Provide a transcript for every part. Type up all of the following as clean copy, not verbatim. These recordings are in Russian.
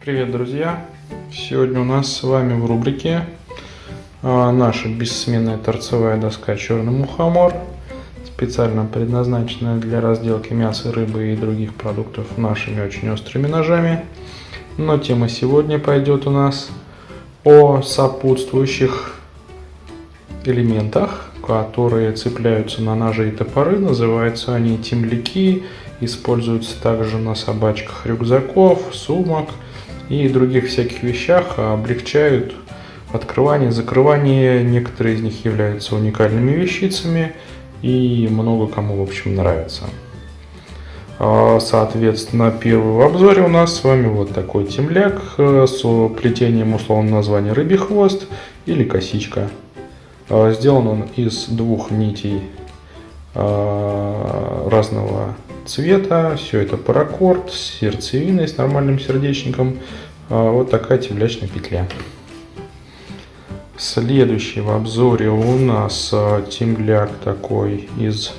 Привет, друзья! Сегодня у нас с вами в рубрике наша бессменная торцевая доска «Черный мухомор», специально предназначенная для разделки мяса, рыбы и других продуктов нашими очень острыми ножами. Но тема сегодня пойдет у нас о сопутствующих элементах, которые цепляются на ножи и топоры. Называются они темляки, используются также на собачках рюкзаков, сумок и других всяких вещах, облегчают открывание, закрывание. Некоторые из них являются уникальными вещицами и много кому, в общем, нравится. Соответственно, первый в обзоре у нас с вами вот такой темляк с плетением условного названия рыбий хвост или косичка. Сделан он из двух нитей разного цвета. Все это паракорд с сердцевиной, с нормальным сердечником. Вот такая темлячная петля. Следующий в обзоре у нас темляк такой из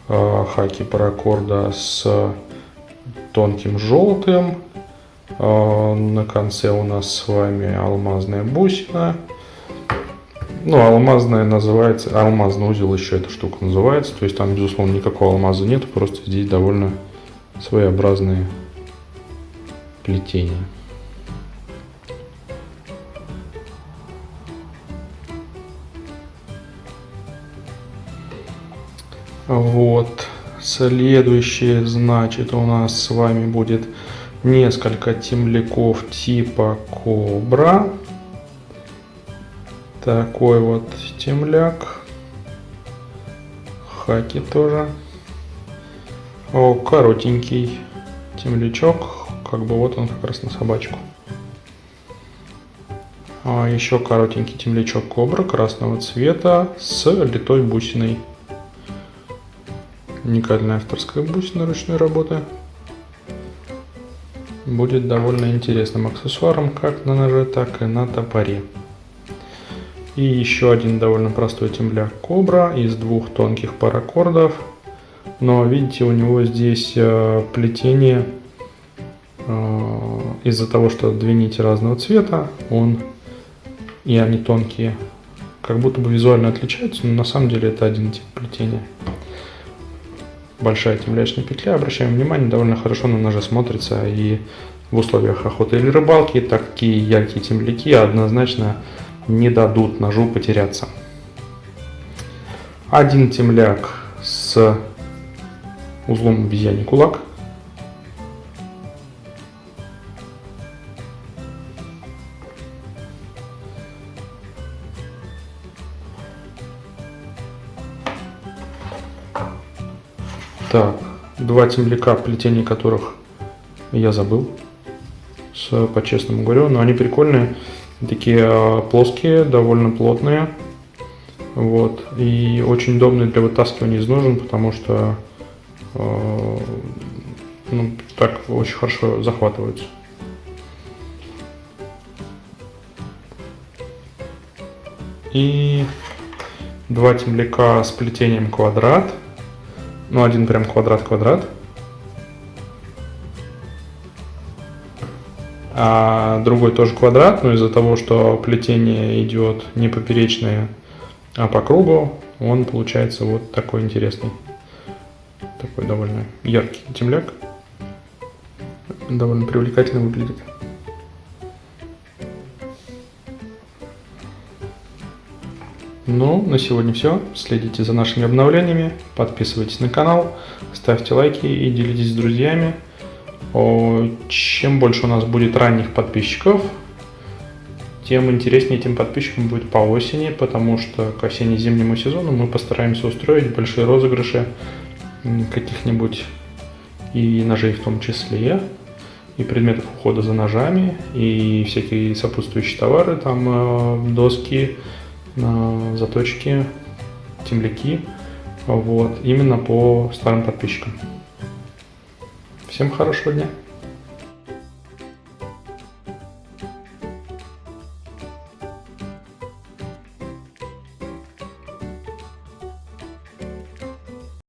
хаки паракорда с тонким желтым. На конце у нас с вами алмазная бусина. Ну, алмазная называется, алмазный узел еще эта штука называется. То есть там, безусловно, никакого алмаза нет, просто здесь довольно своеобразные плетения. Вот. Следующее, значит, у нас с вами будет несколько темляков типа Кобра. Такой вот темляк. Хаки тоже. Коротенький темлячок. Как бы вот он как раз на собачку. Еще коротенький темлячок Кобра красного цвета с литой бусиной. Уникальная авторская бусина ручной работы. Будет довольно интересным аксессуаром как на ноже, так и на топоре. И еще один довольно простой темляк Кобра из двух тонких паракордов. Но видите, у него здесь плетение из-за того, что две нити разного цвета, и они тонкие, как будто бы визуально отличаются, но на самом деле это один тип плетения. Большая темлячная петля, обращаем внимание, довольно хорошо на ноже смотрится, и в условиях охоты или рыбалки такие яркие темляки однозначно не дадут ножу потеряться. Один темляк с узлом обезьяний кулак. Так, два темляка, плетение которых я забыл, по-честному говорю, но они прикольные. Такие плоские, довольно плотные. Вот. И очень удобные для вытаскивания из ножен, потому что так очень хорошо захватываются. И два темляка с плетением квадрат. Ну, один прям квадрат-квадрат. А другой тоже квадрат, но из-за того, что плетение идет не поперечное, а по кругу, он получается вот такой интересный. Такой довольно яркий темляк. Довольно привлекательно выглядит. Ну, на сегодня все. Следите за нашими обновлениями, подписывайтесь на канал, ставьте лайки и делитесь с друзьями. Чем больше у нас будет ранних подписчиков, тем интереснее этим подписчикам будет по осени, потому что к осенне-зимнему сезону мы постараемся устроить большие розыгрыши каких-нибудь и ножей в том числе, и предметов ухода за ножами, и всякие сопутствующие товары, там доски, заточки, темляки, вот, именно по старым подписчикам. Всем хорошего дня!